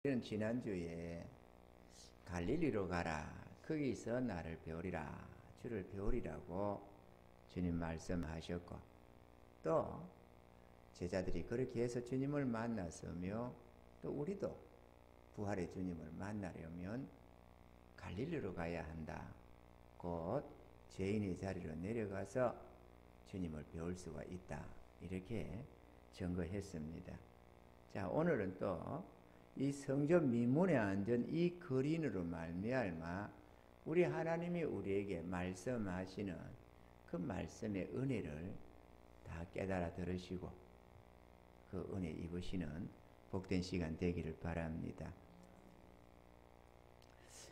우리는 지난주에 갈릴리로 가라. 거기서 나를 배우리라. 주를 배우리라고 주님 말씀하셨고, 또 제자들이 그렇게 해서 주님을 만났으며, 또 우리도 부활의 주님을 만나려면 갈릴리로 가야 한다. 곧 죄인의 자리로 내려가서 주님을 배울 수가 있다. 이렇게 증거했습니다. 자, 오늘은 또 이 성전 미문에 앉은 이 거린으로 말미암아 우리 하나님이 우리에게 말씀하시는 그 말씀의 은혜를 다 깨달아 들으시고 그 은혜 입으시는 복된 시간 되기를 바랍니다.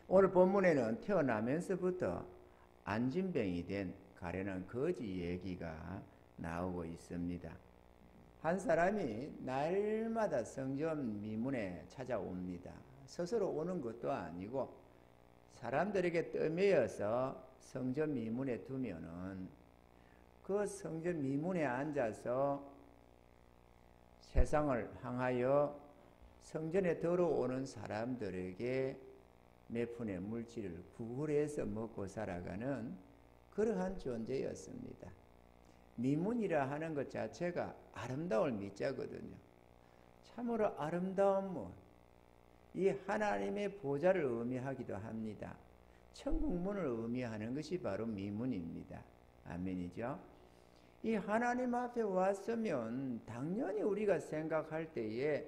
오늘 본문에는 태어나면서부터 안진병이 된 가련한 거지 얘기가 나오고 있습니다. 한 사람이 날마다 성전 미문에 찾아옵니다. 스스로 오는 것도 아니고 사람들에게 떠매여서 성전 미문에 두면은 그 성전 미문에 앉아서 세상을 향하여 성전에 들어오는 사람들에게 몇 푼의 물질을 구걸해서 먹고 살아가는 그러한 존재였습니다. 미문이라 하는 것 자체가 아름다울 미자거든요. 참으로 아름다운 문, 이 하나님의 보좌를 의미하기도 합니다. 천국문을 의미하는 것이 바로 미문입니다. 아멘이죠. 이 하나님 앞에 왔으면 당연히 우리가 생각할 때에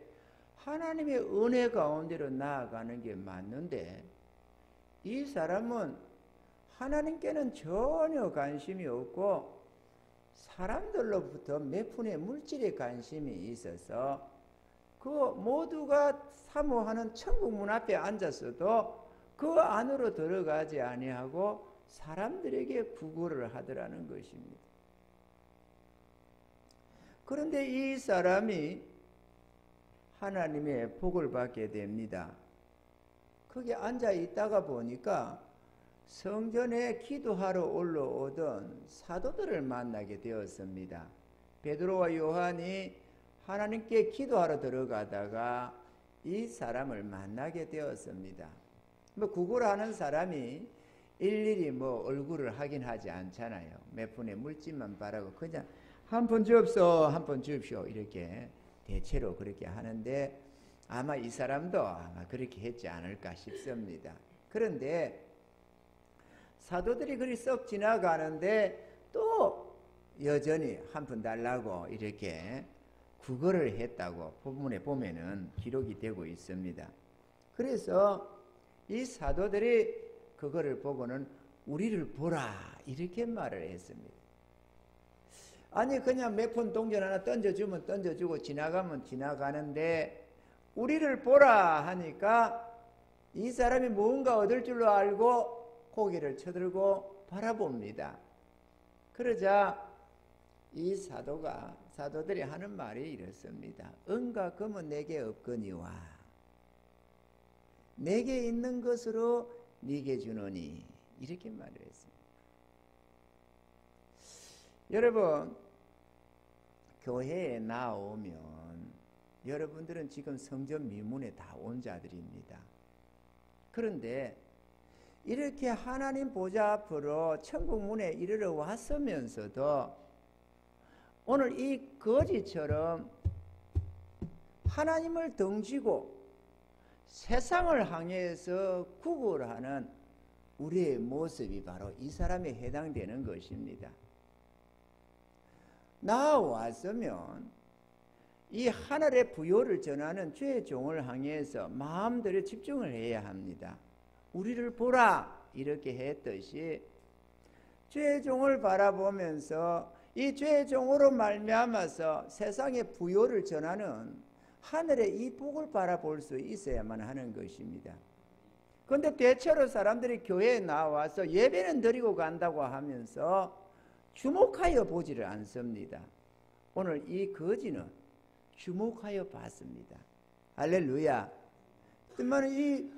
하나님의 은혜 가운데로 나아가는 게 맞는데, 이 사람은 하나님께는 전혀 관심이 없고 사람들로부터 몇 푼의 물질에 관심이 있어서 그 모두가 사모하는 천국문 앞에 앉았어도 그 안으로 들어가지 아니하고 사람들에게 구걸을 하더라는 것입니다. 그런데 이 사람이 하나님의 복을 받게 됩니다. 거기 앉아 있다가 보니까 성전에 기도하러 올라오던 사도들을 만나게 되었습니다. 베드로와 요한이 하나님께 기도하러 들어가다가 이 사람을 만나게 되었습니다. 구걸하는 사람이 일일이 얼굴을 확인하지 않잖아요. 몇 푼의 물질만 바라고 그냥 한 푼 주옵소, 한 푼 주십시오 이렇게 대체로 그렇게 하는데, 아마 이 사람도 아마 그렇게 했지 않을까 싶습니다. 그런데 사도들이 그리 썩 지나가는데 또 여전히 한 푼 달라고 이렇게 구걸을 했다고 본문에 보면은 기록이 되고 있습니다. 그래서 이 사도들이 그거를 보고는 우리를 보라 이렇게 말을 했습니다. 아니 그냥 몇 푼 동전 하나 던져주면 던져주고 지나가면 지나가는데 우리를 보라 하니까 이 사람이 무언가 얻을 줄로 알고 고개를 쳐들고 바라봅니다. 그러자 이 사도들이 하는 말이 이렇습니다. 은과 금은 내게 없거니와 내게 있는 것으로 네게 주노니, 이렇게 말을 했습니다. 여러분, 교회에 나오면 여러분들은 지금 성전 미문에 다 온 자들입니다. 그런데 이렇게 하나님 보좌 앞으로 천국문에 이르러 왔으면서도 오늘 이 거지처럼 하나님을 등지고 세상을 향해서 구걸하는 우리의 모습이 바로 이 사람에 해당되는 것입니다. 나왔으면 이 하늘의 부요를 전하는 주의 종을 향해서 마음대로 집중을 해야 합니다. 우리를 보라 이렇게 했듯이 주의 종을 바라보면서 이 주의 종으로 말미암아서 세상의 부요를 전하는 하늘의 이 복을 바라볼 수 있어야만 하는 것입니다. 그런데 대체로 사람들이 교회에 나와서 예배는 드리고 간다고 하면서 주목하여 보지를 않습니다. 오늘 이 거지는 주목하여 봤습니다. 할렐루야. 그러면 이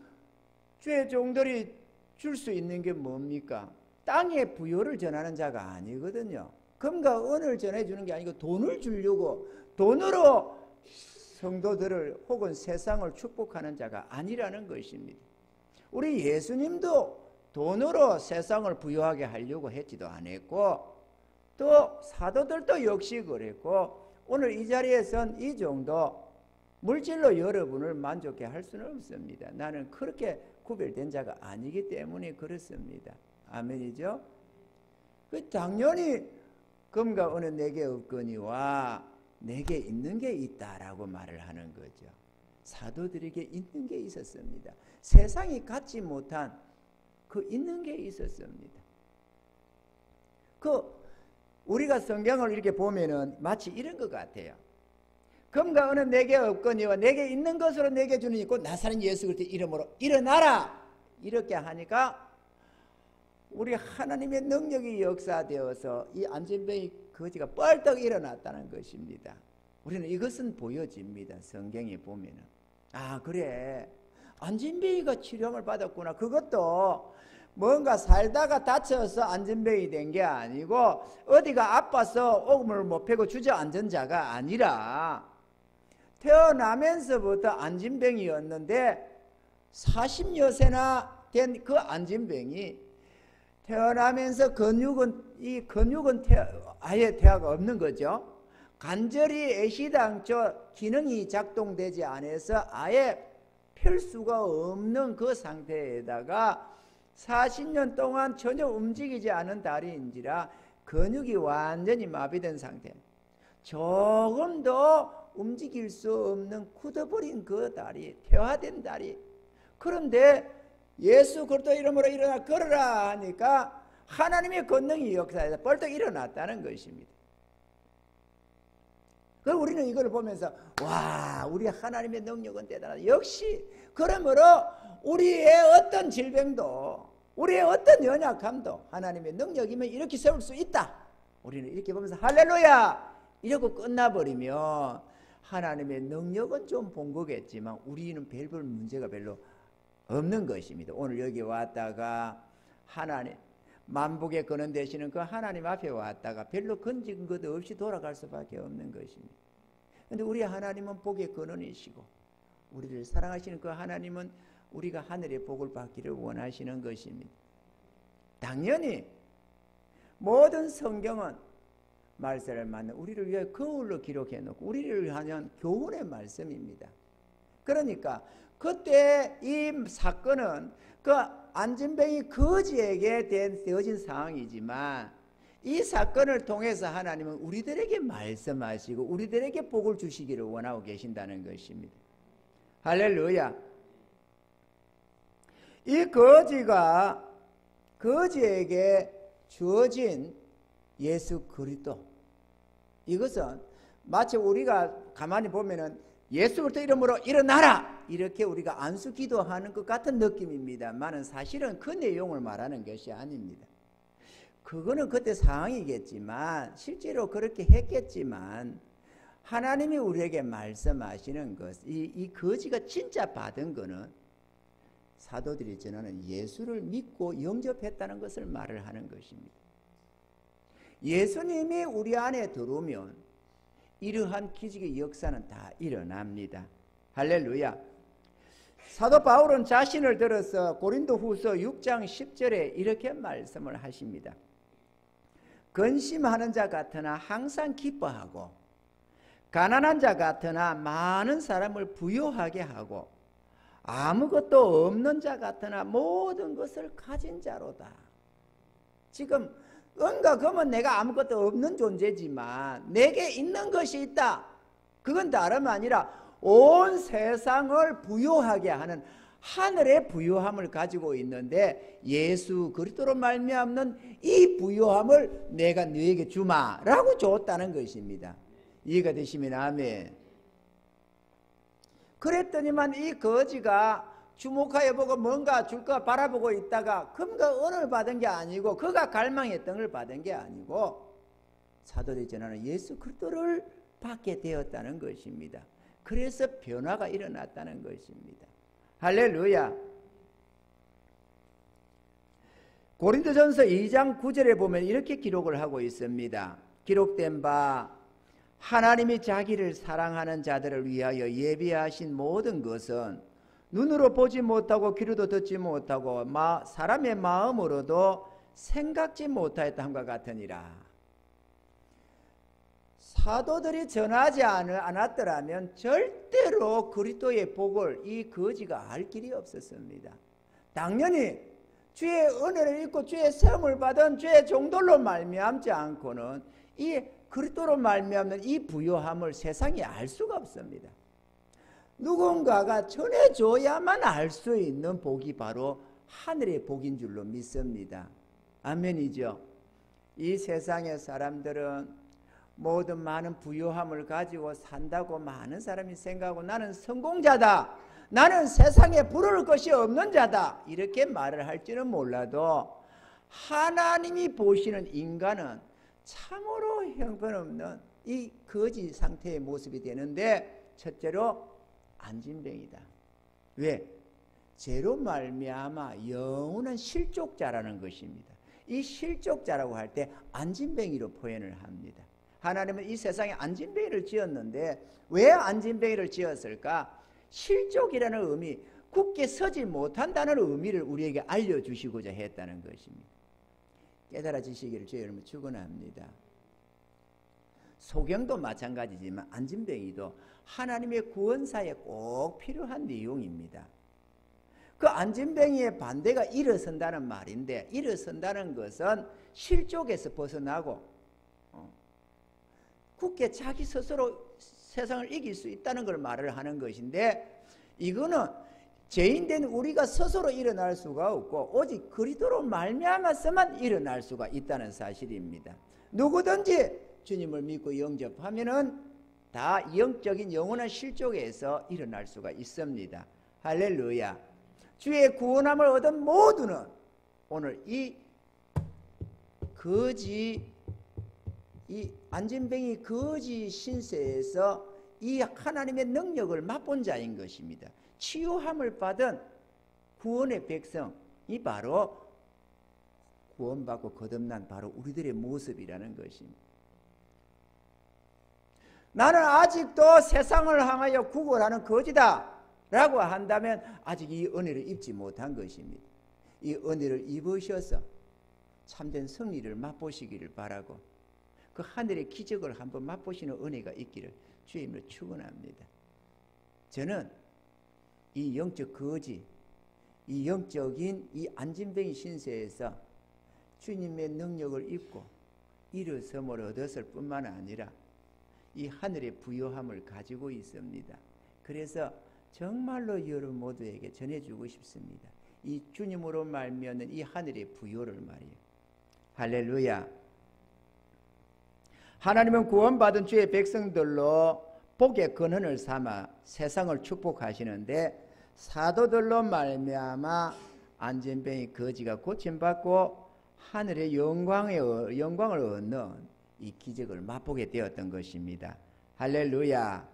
주의 종들이 줄 수 있는 게 뭡니까? 땅의 부요를 전하는 자가 아니거든요. 금과 은을 전해주는 게 아니고 돈을 주려고, 돈으로 성도들을 혹은 세상을 축복하는 자가 아니라는 것입니다. 우리 예수님도 돈으로 세상을 부유하게 하려고 했지도 않았고, 또 사도들도 역시 그랬고, 오늘 이 자리에선 이 정도 물질로 여러분을 만족해 할 수는 없습니다. 나는 그렇게 구별된 자가 아니기 때문에 그렇습니다. 아멘이죠? 당연히 금과 은은 내게 없거니와 내게 있는 게 있다라고 말을 하는 거죠. 사도들에게 있는 게 있었습니다. 세상이 갖지 못한 그 있는 게 있었습니다. 우리가 성경을 이렇게 보면은 마치 이런 것 같아요. 금과 은은 내게 없거니와 내게 있는 것으로 내게 주니 곧 나사렛 예수 그리스도의 이름으로 일어나라, 이렇게 하니까 우리 하나님의 능력이 역사되어서 이 안진뱅이 거지가 뻘떡 일어났다는 것입니다. 우리는 이것은 보여집니다. 성경에 보면은 그래, 안진뱅이가 치료를 받았구나. 그것도 뭔가 살다가 다쳐서 안진뱅이 된 게 아니고 어디가 아파서 오금을 못 펴고 주저앉은 자가 아니라 태어나면서부터 안진뱅이였는데 40여세나 된 그 안진뱅이 태어나면서 근육은 아예 태아가 없는 거죠. 간절히 애시당초 기능이 작동되지 않아서 아예 펼 수가 없는 그 상태에다가 40년 동안 전혀 움직이지 않은 다리인지라 근육이 완전히 마비된 상태, 조금도 움직일 수 없는 굳어버린 그 다리, 퇴화된 다리. 그런데 예수 그리스도 이름으로 일어나 걸어라 하니까 하나님의 권능이 역사에서 벌떡 일어났다는 것입니다. 그럼 우리는 이걸 보면서 와, 우리 하나님의 능력은 대단하다. 역시 그러므로 우리의 어떤 질병도, 우리의 어떤 연약함도 하나님의 능력이면 이렇게 세울 수 있다. 우리는 이렇게 보면서 할렐루야 이러고 끝나버리면 하나님의 능력은 좀 본 거겠지만 우리는 별 문제가 별로 없는 것입니다. 오늘 여기 왔다가 하나님 만복에 거는 되시는 그 하나님 앞에 왔다가 별로 건진 것 없이 돌아갈 수밖에 없는 것입니다. 그런데 우리 하나님은 복의 근원이시고 우리를 사랑하시는 그 하나님은 우리가 하늘의 복을 받기를 원하시는 것입니다. 당연히 모든 성경은 말세를 맞는 우리를 위해 거울로 기록해 놓고 우리를 위한 교훈의 말씀입니다. 그러니까 그때 이 사건은 그 안진뱅이 거지에게 되어진 상황이지만 이 사건을 통해서 하나님은 우리들에게 말씀하시고 우리들에게 복을 주시기를 원하고 계신다는 것입니다. 할렐루야. 이 거지에게 주어진 예수 그리스도, 이것은 마치 우리가 가만히 보면은 예수 그리스도 이름으로 일어나라 이렇게 우리가 안수 기도하는 것 같은 느낌입니다만은 사실은 그 내용을 말하는 것이 아닙니다. 그거는 그때 상황이겠지만 실제로 그렇게 했겠지만 하나님이 우리에게 말씀하시는 것, 이 거지가 진짜 받은 거는 사도들이 전하는 예수를 믿고 영접했다는 것을 말을 하는 것입니다. 예수님이 우리 안에 들어오면 이러한 기적의 역사는 다 일어납니다. 할렐루야. 사도 바울은 자신을 들어서 고린도후서 6장 10절에 이렇게 말씀을 하십니다. 근심하는 자 같으나 항상 기뻐하고 가난한 자 같으나 많은 사람을 부유하게 하고 아무것도 없는 자 같으나 모든 것을 가진 자로다. 지금 은과 금은 내가 아무것도 없는 존재지만 내게 있는 것이 있다. 그건 다름 아니라 온 세상을 부유하게 하는 하늘의 부유함을 가지고 있는데 예수 그리스도로 말미암는 이 부유함을 내가 너에게 주마라고 줬다는 것입니다. 이해가 되시면 아멘. 그랬더니만 이 거지가 주목하여 보고 뭔가 줄까 바라보고 있다가 금과 은을 받은 게 아니고 그가 갈망했던 걸 받은 게 아니고 사도들이 전하는 예수 그리스도를 받게 되었다는 것입니다. 그래서 변화가 일어났다는 것입니다. 할렐루야. 고린도전서 2장 9절에 보면 이렇게 기록을 하고 있습니다. 기록된 바 하나님이 자기를 사랑하는 자들을 위하여 예비하신 모든 것은 눈으로 보지 못하고 귀로도 듣지 못하고 사람의 마음으로도 생각지 못하였다함과 같으니라. 사도들이 전하지 않았더라면 절대로 그리스도의 복을 이 거지가 알 길이 없었습니다. 당연히 주의 은혜를 입고 주의 세움을 받은 주의 종들로 말미암지 않고는 이 그리스도로 말미암는 이 부요함을 세상이 알 수가 없습니다. 누군가가 전해줘야만 알 수 있는 복이 바로 하늘의 복인 줄로 믿습니다. 아멘이죠. 이 세상의 사람들은 모든 많은 부요함을 가지고 산다고 많은 사람이 생각하고 나는 성공자다, 나는 세상에 부러울 것이 없는 자다, 이렇게 말을 할지는 몰라도 하나님이 보시는 인간은 참으로 형편없는 이 거지 상태의 모습이 되는데, 첫째로 안진뱅이다. 왜? 죄로 말미암아 영원한 실족자라는 것입니다. 이 실족자라고 할 때 안진뱅이로 표현을 합니다. 하나님은 이 세상에 안진뱅이를 지었는데 왜 안진뱅이를 지었을까? 실족이라는 의미, 굳게 서지 못한다는 의미를 우리에게 알려주시고자 했다는 것입니다. 깨달아지시기를 주의 이름으로 축원합니다. 소경도 마찬가지지만 안진뱅이도 하나님의 구원사에 꼭 필요한 내용입니다. 그 안진뱅이의 반대가 일어선다는 말인데, 일어선다는 것은 실족에서 벗어나고 굳게 자기 스스로 세상을 이길 수 있다는 걸 말을 하는 것인데, 이거는 죄인된 우리가 스스로 일어날 수가 없고 오직 그리스도로 말미암아서만 일어날 수가 있다는 사실입니다. 누구든지 주님을 믿고 영접하면은 다 영적인 영원한 실족에서 일어날 수가 있습니다. 할렐루야. 주의 구원함을 얻은 모두는 오늘 이 안진뱅이 거지 신세에서 이 하나님의 능력을 맛본 자인 것입니다. 치유함을 받은 구원의 백성이 바로 구원받고 거듭난 바로 우리들의 모습이라는 것입니다. 나는 아직도 세상을 향하여 구걸하는 거지다 라고 한다면 아직 이 은혜를 입지 못한 것입니다. 이 은혜를 입으셔서 참된 승리를 맛보시기를 바라고 그 하늘의 기적을 한번 맛보시는 은혜가 있기를 주의 이름으로 축원합니다. 저는 이 영적 거지, 이 영적인 이 안진뱅이 신세에서 주님의 능력을 입고 일어섬을 얻었을 뿐만 아니라 이 하늘의 부요함을 가지고 있습니다. 그래서 정말로 여러분 모두에게 전해주고 싶습니다. 이 주님으로 말미암는 이 하늘의 부요를 말이에요. 할렐루야. 하나님은 구원받은 주의 백성들로 복의 근원을 삼아 세상을 축복하시는데, 사도들로 말미암아 안진뱅이 거지가 고침받고 하늘의 영광을 얻는 이 기적을 맛보게 되었던 것입니다. 할렐루야.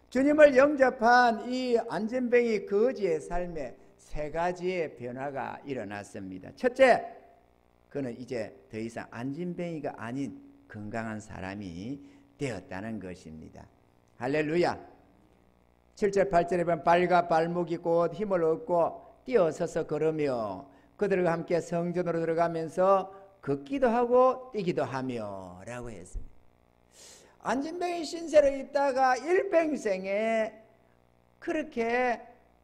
주님을 영접한 이 안진뱅이 거지의 삶에 세 가지의 변화가 일어났습니다. 첫째, 그는 이제 더 이상 안진뱅이가 아닌 건강한 사람이 되었다는 것입니다. 할렐루야. 7절 8절에 보면 발과 발목이 곧 힘을 얻고 뛰어서서 걸으며 그들과 함께 성전으로 들어가면서 걷기도 하고 뛰기도 하며 라고 했습니다. 안진뱅이 신세로 있다가 일평생에 그렇게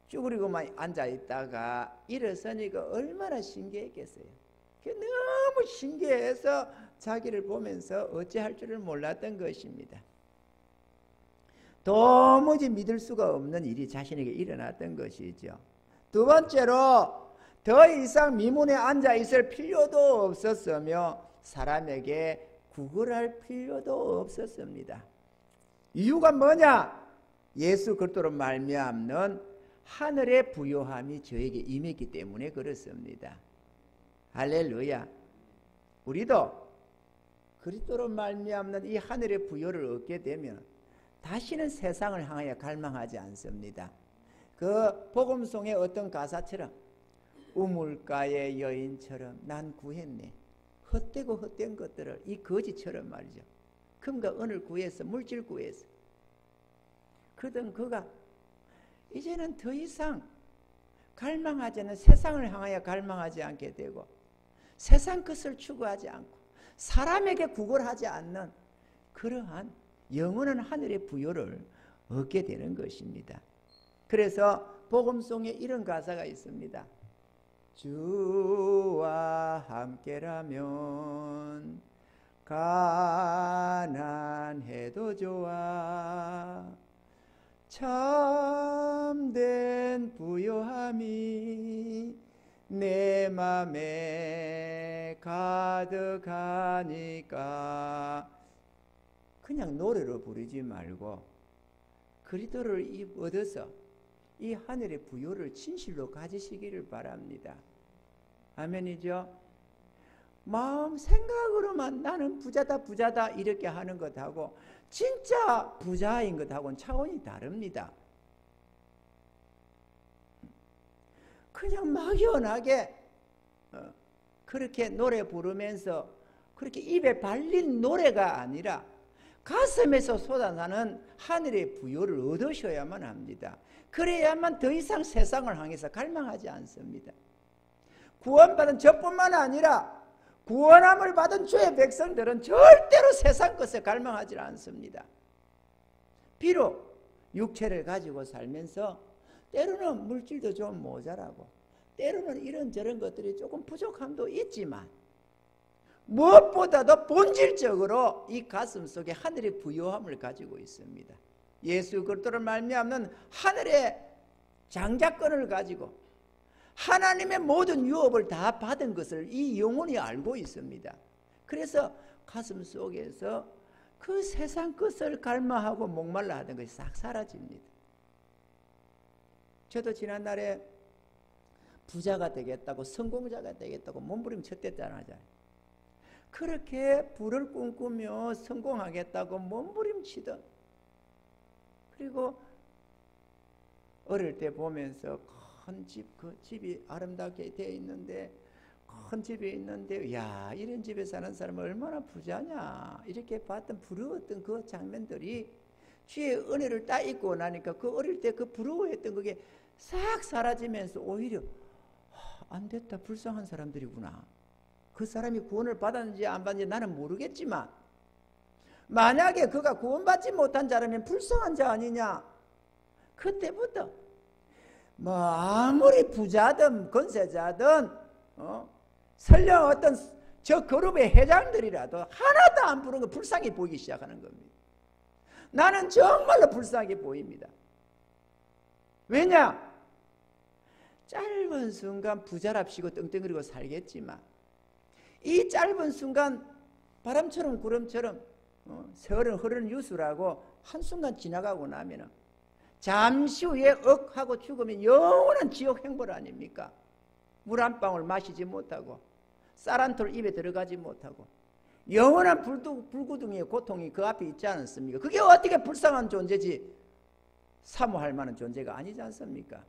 쭈그리고만 앉아있다가 일어서니까 얼마나 신기했겠어요. 너무 신기해서 자기를 보면서 어찌할 줄을 몰랐던 것입니다. 도무지 믿을 수가 없는 일이 자신에게 일어났던 것이죠. 두 번째로 더 이상 미문에 앉아있을 필요도 없었으며 사람에게 구걸할 필요도 없었습니다. 이유가 뭐냐? 예수 그리스도로 말미암는 하늘의 부요함이 저에게 임했기 때문에 그렇습니다. 할렐루야. 우리도 그리스도로 말미암는 이 하늘의 부요를 얻게 되면 다시는 세상을 향하여 갈망하지 않습니다. 그 복음송의 어떤 가사처럼 우물가의 여인처럼 난 구했네. 헛되고 헛된 것들을 이 거지처럼 말이죠. 금과 은을 구해서 물질 구해서. 그러던 그가 이제는 더 이상 갈망하지 않는 세상을 향하여 갈망하지 않게 되고 세상 것을 추구하지 않고 사람에게 구걸하지 않는 그러한 영원한 하늘의 부요를 얻게 되는 것입니다. 그래서 복음송에 이런 가사가 있습니다. 주와 함께라면 가난해도 좋아 참된 부요함이 내 맘에 가득하니까. 그냥 노래로 부르지 말고 그리스도를 얻어서 이 하늘의 부요를 진실로 가지시기를 바랍니다. 아멘이죠? 마음 생각으로만 나는 부자다 이렇게 하는 것하고 진짜 부자인 것하고는 차원이 다릅니다. 그냥 막연하게 그렇게 노래 부르면서 그렇게 입에 발린 노래가 아니라 가슴에서 쏟아나는 하늘의 부요를 얻으셔야만 합니다. 그래야만 더 이상 세상을 향해서 갈망하지 않습니다. 구원받은 저뿐만 아니라 구원함을 받은 주의 백성들은 절대로 세상 것에 갈망하지 않습니다. 비록 육체를 가지고 살면서 때로는 물질도 좀 모자라고 때로는 이런저런 것들이 조금 부족함도 있지만 무엇보다도 본질적으로 이 가슴 속에 하늘의 부요함을 가지고 있습니다. 예수 그리스도를 말미암는 하늘의 장자권을 가지고 하나님의 모든 유업을 다 받은 것을 이 영혼이 알고 있습니다. 그래서 가슴 속에서 그 세상 것을 갈망하고 목말라 하던 것이 싹 사라집니다. 저도 지난날에 부자가 되겠다고 성공자가 되겠다고 몸부림쳤댔잖아요. 그렇게 부를 꿈꾸며 성공하겠다고 몸부림치던, 그리고 어릴 때 보면서 큰 집, 그 집이 아름답게 되어 있는데 큰 집이 있는데 야 이런 집에 사는 사람은 얼마나 부자냐 이렇게 봤던 부러웠던 그 장면들이 주의 은혜를 따입고 나니까 그 어릴 때 그 부러워했던 그게 싹 사라지면서 오히려 안 됐다 불쌍한 사람들이구나. 그 사람이 구원을 받았는지 안 받았는지 나는 모르겠지만 만약에 그가 구원받지 못한 자라면 불쌍한 자 아니냐. 그때부터 뭐 아무리 부자든 권세자든 설령 어떤 저 그룹의 회장들이라도 하나도 안 부른 거 불쌍히 보이기 시작하는 겁니다. 나는 정말로 불쌍하게 보입니다. 왜냐? 짧은 순간 부자랍시고 떵떵거리고 살겠지만 이 짧은 순간 바람처럼 구름처럼 세월은 흐르는 유수라고 한순간 지나가고 나면 잠시 후에 억하고 죽으면 영원한 지옥 행벌 아닙니까? 물 한 방울 마시지 못하고 쌀 한 톨 입에 들어가지 못하고 영원한 불구덩이의 고통이 그 앞에 있지 않습니까? 그게 어떻게 불쌍한 존재지 사모할 만한 존재가 아니지 않습니까?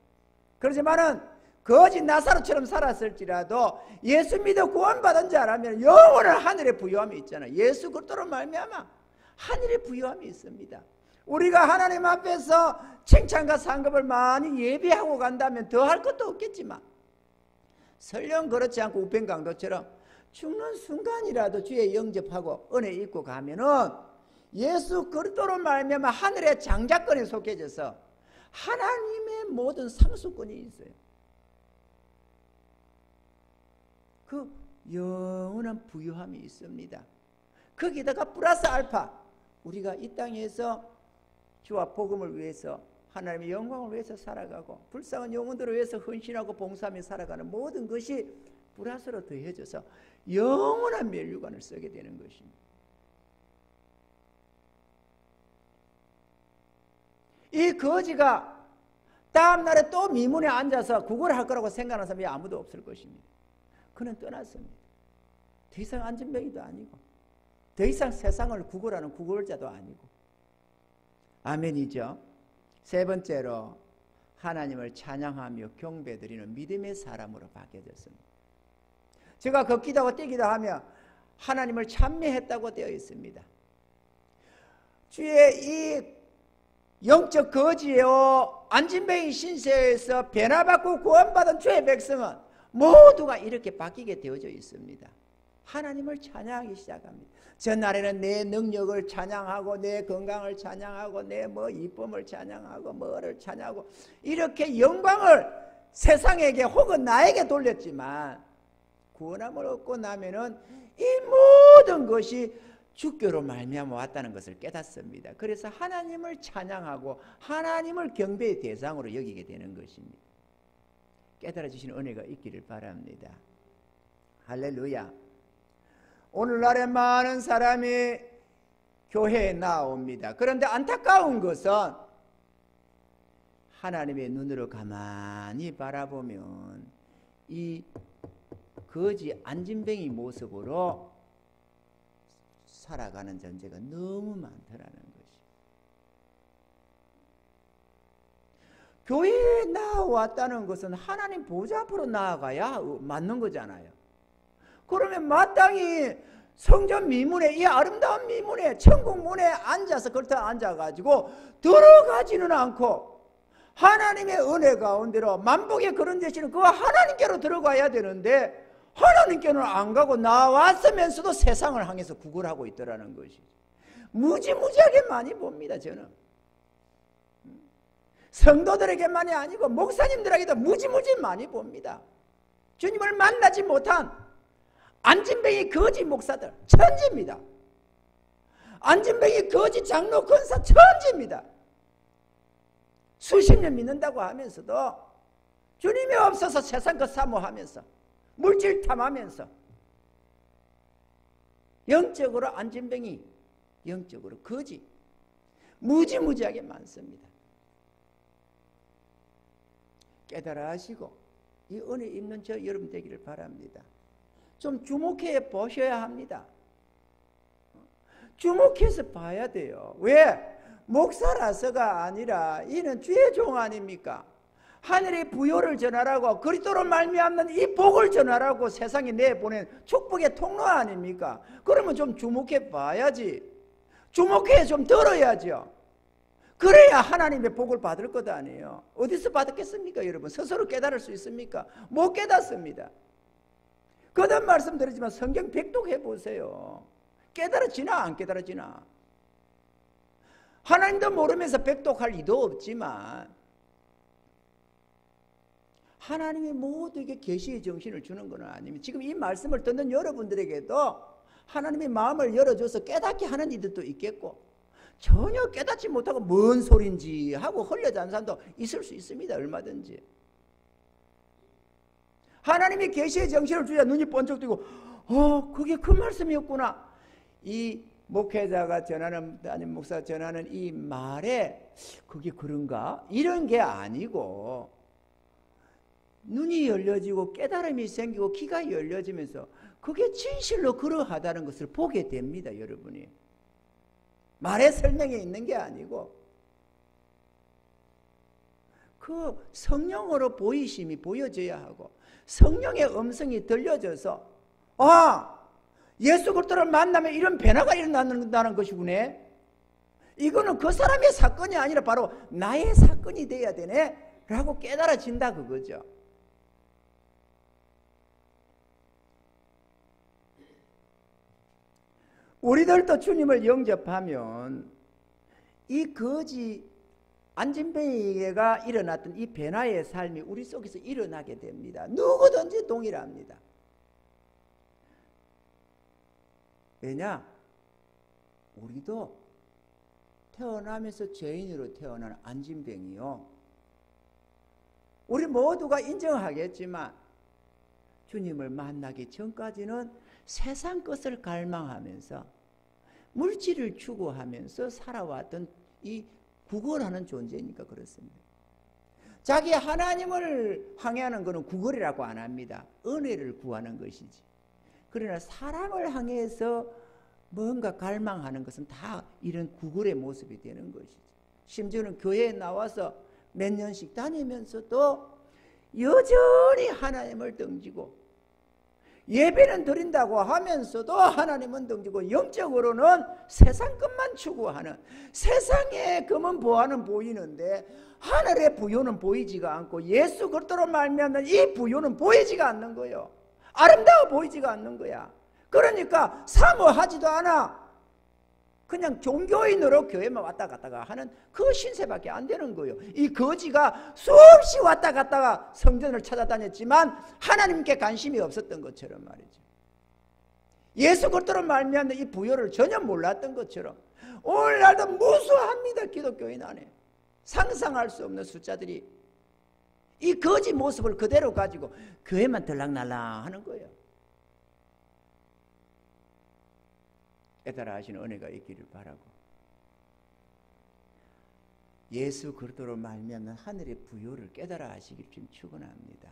그렇지만은 거짓 나사로처럼 살았을지라도 예수 믿어 구원받은 자라면 영원한 하늘의 부요함이 있잖아요. 예수 그리스도로 말미암아 하늘의 부요함이 있습니다. 우리가 하나님 앞에서 칭찬과 상급을 많이 예비하고 간다면 더 할 것도 없겠지만 설령 그렇지 않고 우편강도처럼 죽는 순간이라도 주의 영접하고 은혜 입고 가면은 예수 그리스도로 말미암아 하늘의 장자권에 속해져서 하나님의 모든 상수권이 있어요. 그 영원한 부유함이 있습니다. 거기다가 플러스 알파 우리가 이 땅에서 주와 복음을 위해서 하나님의 영광을 위해서 살아가고 불쌍한 영혼들을 위해서 헌신하고 봉사하며 살아가는 모든 것이 플러스로 더해져서 영원한 멸류관을 쓰게 되는 것입니다. 이 거지가 다음날에 또 미문에 앉아서 구걸할 거라고 생각하는 사람이 아무도 없을 것입니다. 그는 떠났습니다. 더 이상 안전뱅이도 아니고 더 이상 세상을 구걸하는 구걸자도 아니고. 아멘이죠. 세 번째로 하나님을 찬양하며 경배드리는 믿음의 사람으로 바뀌어졌습니다. 제가 걷기도 하고 뛰기도 하며 하나님을 찬미했다고 되어 있습니다. 주의 이 영적 거지요 안진뱅이 신세에서 변화받고 구원받은 주의 백성은 모두가 이렇게 바뀌게 되어져 있습니다. 하나님을 찬양하기 시작합니다. 전날에는 내 능력을 찬양하고 내 건강을 찬양하고 내 이쁨을 찬양하고 뭐를 찬양하고 이렇게 영광을 세상에게 혹은 나에게 돌렸지만 구원함을 얻고 나면은 이 모든 것이 주께로 말미암아 왔다는 것을 깨닫습니다. 그래서 하나님을 찬양하고 하나님을 경배의 대상으로 여기게 되는 것입니다. 깨달아 주시는 은혜가 있기를 바랍니다. 할렐루야. 오늘날에 많은 사람이 교회에 나옵니다. 그런데 안타까운 것은 하나님의 눈으로 가만히 바라보면 이 거지 안진뱅이 모습으로 살아가는 존재가 너무 많더라는 것이. 교회에 나왔다는 것은 하나님 보좌 앞으로 나아가야 맞는 거잖아요. 그러면 마땅히 성전 미문에 이 아름다운 미문에 천국 문에 앉아서 걸터 앉아가지고 들어가지는 않고 하나님의 은혜 가운데로 만복의 그런 되시는 그 하나님께로 들어가야 되는데 하나님께는 안 가고 나왔으면서도 세상을 향해서 구걸하고 있더라는 것이 무지무지하게 많이 봅니다. 저는 성도들에게만이 아니고 목사님들에게도 무지무지 많이 봅니다. 주님을 만나지 못한 안진뱅이 거지 목사들 천지입니다. 안진뱅이 거지 장로 권사 천지입니다. 수십 년 믿는다고 하면서도 주님이 없어서 세상 것 사모하면서 물질 탐하면서 영적으로 안진뱅이 영적으로 거지 무지무지하게 많습니다. 깨달아 하시고 이 은혜 입는 저 여러분 되기를 바랍니다. 좀 주목해 보셔야 합니다. 주목해서 봐야 돼요. 왜? 목사라서가 아니라 이는 주의 종 아닙니까? 하늘의 부요를 전하라고 그리스도로 말미암는 이 복을 전하라고 세상에 내보낸 축복의 통로 아닙니까? 그러면 좀 주목해 봐야지. 주목해 좀 들어야죠. 그래야 하나님의 복을 받을 것 아니에요. 어디서 받았겠습니까 여러분? 스스로 깨달을 수 있습니까? 못 깨닫습니다. 거듭 말씀드리지만 성경 백독해 보세요. 깨달아지나 안 깨달아지나. 하나님도 모르면서 백독할 리도 없지만 하나님이 모두에게 계시의 정신을 주는 건 아닙니다. 지금 이 말씀을 듣는 여러분들에게도 하나님의 마음을 열어줘서 깨닫게 하는 이들도 있겠고 전혀 깨닫지 못하고 뭔 소린지 하고 흘려자는 사람도 있을 수 있습니다. 얼마든지. 하나님이 계시의 정신을 주자 눈이 번쩍 뜨고 그게 그 말씀이었구나. 이 목회자가 전하는 아니면 목사가 전하는 이 말에 그게 그런가? 이런 게 아니고 눈이 열려지고 깨달음이 생기고 귀가 열려지면서 그게 진실로 그러하다는 것을 보게 됩니다. 여러분이. 말의 설명에 있는 게 아니고 그 성령으로 보이심이 보여져야 하고 성령의 음성이 들려져서 예수 그리스도를 만나면 이런 변화가 일어난다는 것이구나. 이거는 그 사람의 사건이 아니라 바로 나의 사건이 돼야 되네 라고 깨달아진다 그거죠. 우리들도 주님을 영접하면 이 거지 안진뱅이가 일어났던 이 변화의 삶이 우리 속에서 일어나게 됩니다. 누구든지 동일합니다. 왜냐? 우리도 태어나면서 죄인으로 태어난 안진뱅이요. 우리 모두가 인정하겠지만 주님을 만나기 전까지는 세상 것을 갈망하면서 물질을 추구하면서 살아왔던 이 구걸하는 존재니까 그렇습니다. 자기 하나님을 향해하는 것은 구걸이라고 안 합니다. 은혜를 구하는 것이지. 그러나 사람을 향해서 뭔가 갈망하는 것은 다 이런 구걸의 모습이 되는 것이지. 심지어는 교회에 나와서 몇 년씩 다니면서도 여전히 하나님을 등지고 예배는 드린다고 하면서도 하나님은 등지고 영적으로는 세상 것만 추구하는, 세상의 금은 보화는 보이는데 하늘의 부요는 보이지가 않고 예수 그리스도로 말미암는 이 부요는 보이지가 않는 거예요. 아름다워 보이지가 않는 거야. 그러니까 사모하지도 않아. 그냥 종교인으로 교회만 왔다 갔다가 하는 그 신세밖에 안 되는 거예요. 이 거지가 수없이 왔다 갔다가 성전을 찾아다녔지만 하나님께 관심이 없었던 것처럼 말이죠. 예수 그리스도로 말미암는 이 부요를 전혀 몰랐던 것처럼 오늘날도 무수합니다. 기독교인 안에 상상할 수 없는 숫자들이 이 거지 모습을 그대로 가지고 교회만 들락날락 하는 거예요. 깨달아 하시는 은혜가 있기를 바라고, 예수 그리스도로 말미암는 하늘의 부요를 깨달아 하시길 좀 축원합니다.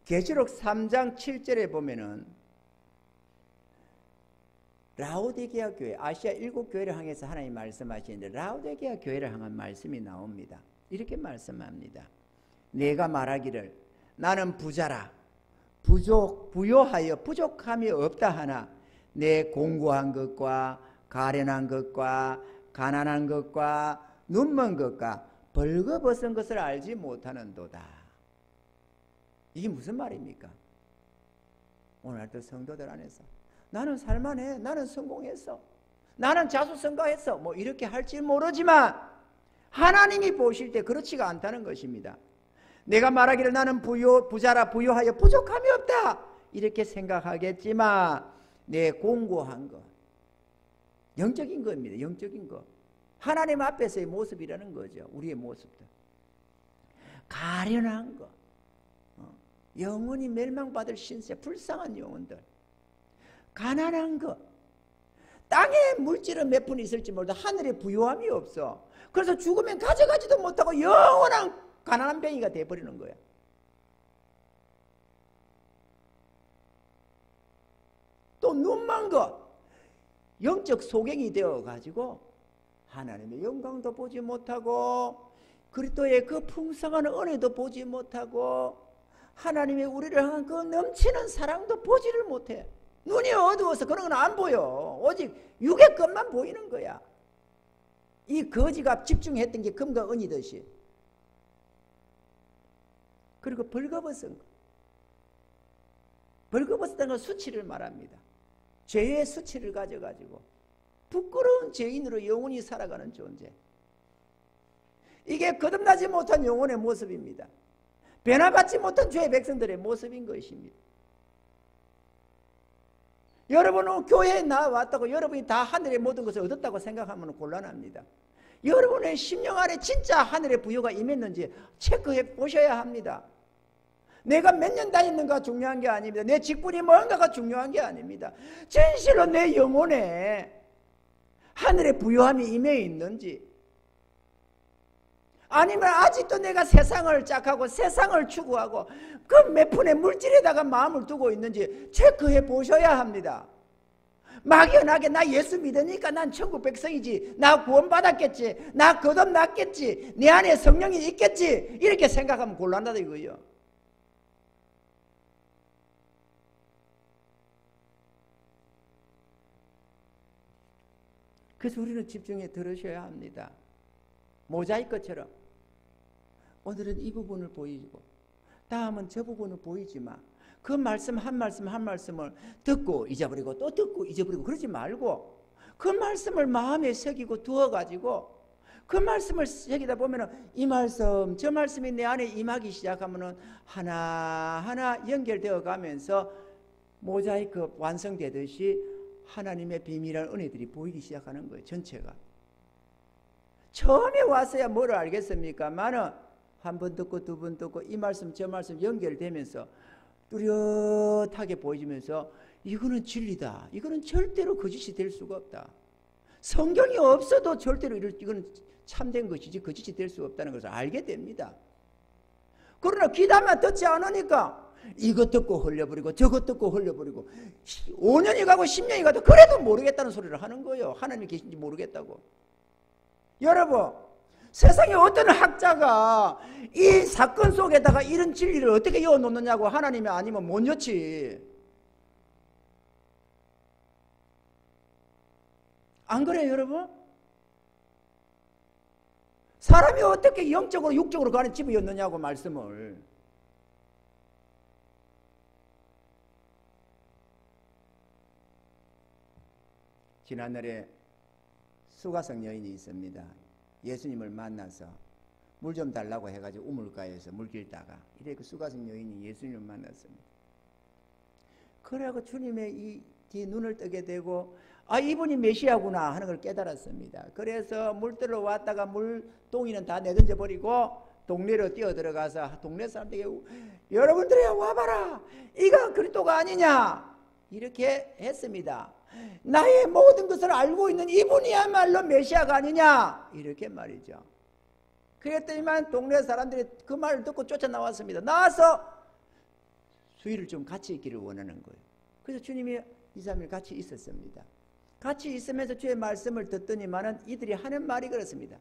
계시록 3장 7절에 보면은 라오디게아 교회, 아시아 7교회를 향해서 하나님 말씀하시는데 라오디게아 교회를 향한 말씀이 나옵니다. 이렇게 말씀합니다. 내가 말하기를 나는 부자라 부요하여 부족함이 없다 하나 내 공고한 것과 가련한 것과 가난한 것과 눈먼 것과 벌거벗은 것을 알지 못하는도다. 이게 무슨 말입니까? 오늘도 성도들 안에서 나는 살만해, 나는 성공했어, 나는 자수성가했어, 뭐 이렇게 할지 모르지만 하나님이 보실 때 그렇지가 않다는 것입니다. 내가 말하기를 나는 부자라 부요하여 부족함이 없다 이렇게 생각하겠지만 내 공고한 것, 영적인 겁니다. 영적인 것, 하나님 앞에서의 모습이라는 거죠. 우리의 모습들. 가련한 것, 영원히 멸망받을 신세, 불쌍한 영혼들. 가난한 것, 땅에 물질은 몇 푼 있을지 몰라도 하늘에 부요함이 없어. 그래서 죽으면 가져가지도 못하고 영원한 가난한 병이가 돼버리는 거야. 또 눈먼 것, 영적 소경이 되어가지고 하나님의 영광도 보지 못하고 그리스도의 그 풍성한 은혜도 보지 못하고 하나님의 우리를 향한 그 넘치는 사랑도 보지를 못해. 눈이 어두워서 그런 건 안 보여. 오직 육의 것만 보이는 거야. 이 거지가 집중했던 게 금과 은이듯이. 그리고 벌거벗은 것, 벌거벗었다는 건 수치를 말합니다. 죄의 수치를 가져가지고 부끄러운 죄인으로 영원히 살아가는 존재. 이게 거듭나지 못한 영혼의 모습입니다. 변화받지 못한 죄의 백성들의 모습인 것입니다. 여러분은 교회에 나왔다고 여러분이 다 하늘의 모든 것을 얻었다고 생각하면 곤란합니다. 여러분의 심령 안에 진짜 하늘의 부요가 임했는지 체크해 보셔야 합니다. 내가 몇 년 다녔는가 중요한 게 아닙니다. 내 직분이 뭔가가 중요한 게 아닙니다. 진실로 내 영혼에 하늘의 부요함이 임해 있는지, 아니면 아직도 내가 세상을 짝하고 세상을 추구하고 그 몇 푼의 물질에다가 마음을 두고 있는지 체크해 보셔야 합니다. 막연하게 나 예수 믿으니까 난 천국 백성이지, 나 구원받았겠지, 나 거듭났겠지, 내 안에 성령이 있겠지 이렇게 생각하면 곤란하다 이거예요. 그래서 우리는 집중해 들으셔야 합니다. 모자이크처럼 오늘은 이 부분을 보이고 다음은 저 부분을 보이지만 그 말씀 한 말씀 한 말씀을 듣고 잊어버리고 또 듣고 잊어버리고 그러지 말고 그 말씀을 마음에 새기고 두어가지고 그 말씀을 새기다 보면 이 말씀 저 말씀이 내 안에 임하기 시작하면 하나하나 연결되어 가면서 모자이크 완성되듯이 하나님의 비밀한 은혜들이 보이기 시작하는 거예요. 전체가. 처음에 와서야 뭐를 알겠습니까? 많은 한 번 듣고 두 번 듣고 이 말씀 저 말씀 연결되면서 뚜렷하게 보여지면서 이거는 진리다. 이거는 절대로 거짓이 될 수가 없다. 성경이 없어도 절대로 이거는 참된 것이지 거짓이 될 수 없다는 것을 알게 됩니다. 그러나 귀담아 듣지 않으니까 이것 듣고 흘려버리고 저것 듣고 흘려버리고 5년이 가고 10년이 가도 그래도 모르겠다는 소리를 하는 거예요. 하나님이 계신지 모르겠다고. 여러분, 세상에 어떤 학자가 이 사건 속에다가 이런 진리를 어떻게 이어놓느냐고. 하나님이 아니면 못 넣지. 안 그래요, 여러분? 사람이 어떻게 영적으로 육적으로 그 안에 집어넣느냐고 말씀을. 지난날에 수가성 여인이 있습니다. 예수님을 만나서 물 좀 달라고 해가지고 우물가에서 물 길다가 이래 그 수가성 여인이 예수님을 만났습니다. 그래고 주님의 이 뒤 눈을 뜨게 되고 아, 이분이 메시아구나 하는 걸 깨달았습니다. 그래서 물들러 왔다가 물동이는 다 내던져 버리고 동네로 뛰어 들어가서 동네 사람들에게 여러분들이 와봐라, 이가 그리스도가 아니냐 이렇게 했습니다. 나의 모든 것을 알고 있는 이분이야말로 메시아가 아니냐 이렇게 말이죠. 그랬더니만 동네 사람들이 그 말을 듣고 쫓아나왔습니다. 나와서 수일을 좀 같이 있기를 원하는 거예요. 그래서 주님이 2, 3일 같이 있었습니다. 같이 있으면서 주의 말씀을 듣더니만은 이들이 하는 말이 그렇습니다.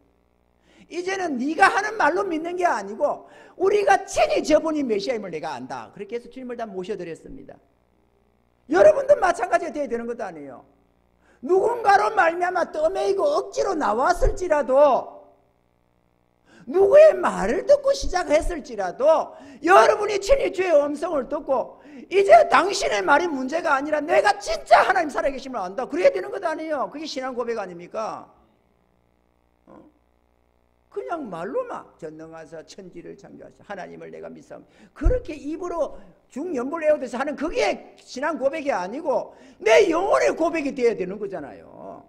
이제는 네가 하는 말로 믿는 게 아니고 우리가 친히 저분이 메시아임을 내가 안다. 그렇게 해서 주님을 다 모셔드렸습니다. 여러분도 마찬가지가 되어야 되는 것도 아니에요. 누군가로 말미암아 떠매이고 억지로 나왔을지라도 누구의 말을 듣고 시작했을지라도 여러분이 친히 주의 음성을 듣고 이제 당신의 말이 문제가 아니라 내가 진짜 하나님 살아계심을 안다. 그래야 되는 것 아니에요. 그게 신앙 고백 아닙니까? 그냥 말로만 전능하사 천지를 창조하사 하나님을 내가 믿사옵니다. 그렇게 입으로 중연불 외우듯이 하는 그게 신앙 고백이 아니고 내 영혼의 고백이 되어야 되는 거잖아요.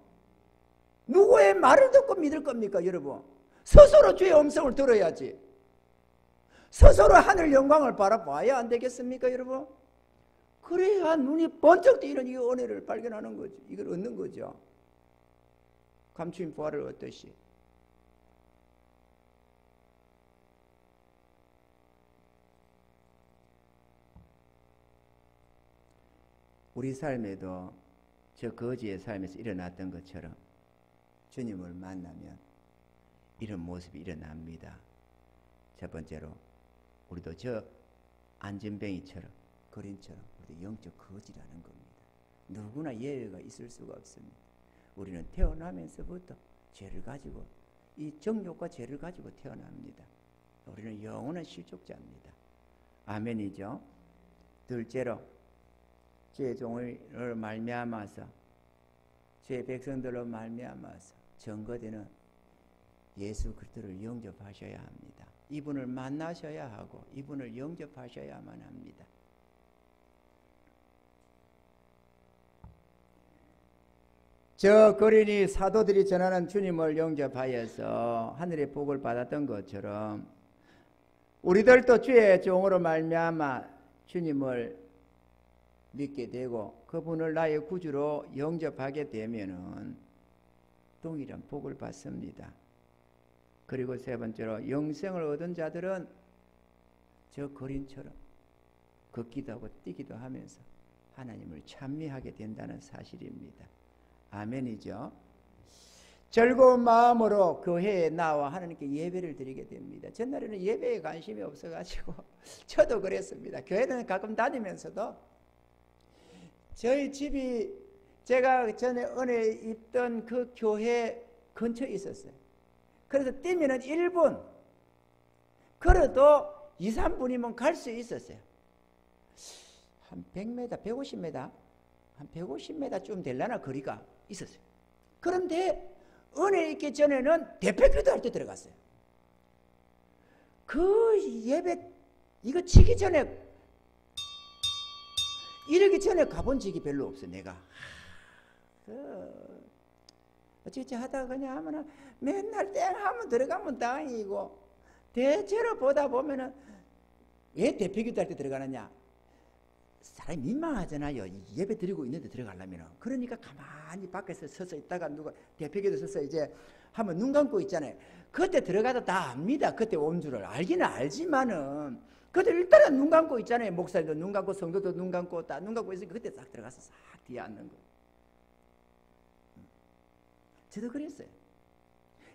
누구의 말을 듣고 믿을 겁니까, 여러분? 스스로 주의 음성을 들어야지. 스스로 하늘 영광을 바라봐야 안 되겠습니까, 여러분? 그래야 눈이 번쩍 뜨이는 이 은혜를 발견하는 거죠. 이걸 얻는 거죠. 감추인 부활을 얻듯이. 우리 삶에도 저 거지의 삶에서 일어났던 것처럼 주님을 만나면 이런 모습이 일어납니다. 첫 번째로 우리도 저 안전뱅이처럼 거린처럼 우리도 영적 거지라는 겁니다. 누구나 예외가 있을 수가 없습니다. 우리는 태어나면서부터 죄를 가지고 이 정욕과 죄를 가지고 태어납니다. 우리는 영원한 실족자입니다. 아멘이죠. 둘째로 주의 종을 말미암아서 주의 백성들로 말미암아서 증거되는 예수 그리스도를 영접하셔야 합니다. 이분을 만나셔야 하고 이분을 영접하셔야만 합니다. 저 거린이 사도들이 전하는 주님을 영접하여서 하늘의 복을 받았던 것처럼 우리들도 주의 종으로 말미암아 주님을 믿게 되고 그분을 나의 구주로 영접하게 되면은 동일한 복을 받습니다. 그리고 세 번째로 영생을 얻은 자들은 저 거린처럼 걷기도 하고 뛰기도 하면서 하나님을 찬미하게 된다는 사실입니다. 아멘이죠. 즐거운 마음으로 그 해에 나와 하나님께 예배를 드리게 됩니다. 전날에는 예배에 관심이 없어가지고 저도 그랬습니다. 교회는 가끔 다니면서도 저희 집이 제가 전에 은혜 있던 그 교회 근처에 있었어요. 그래서 뛰면은 1분 걸어도 2, 3분이면 갈 수 있었어요. 한 100m, 150m 한 150m쯤 되려나 거리가 있었어요. 그런데 은혜 있기 전에는 대표기도 할 때 들어갔어요. 그 예배 이거 치기 전에 이러기 전에 가본 적이 별로 없어. 내가 어찌어찌 하다가 그냥 하면은 맨날 땡 하면 들어가면 다행이고 대체로 보다 보면은 왜 대표기도 할 때 들어가느냐, 사람이 민망하잖아요. 예배 드리고 있는데 들어가려면. 그러니까 가만히 밖에서 서서 있다가 누가 대표기도 서서 이제 하면 눈 감고 있잖아요. 그때 들어가도 다 압니다. 그때 온 줄을 알기는 알지만은 그때 일단은 눈 감고 있잖아요. 목사님도 눈 감고 성도도 눈 감고 다 눈 감고 있으니까 그때 싹 들어가서 싹 뒤에 앉는 거예요. 저도 그랬어요.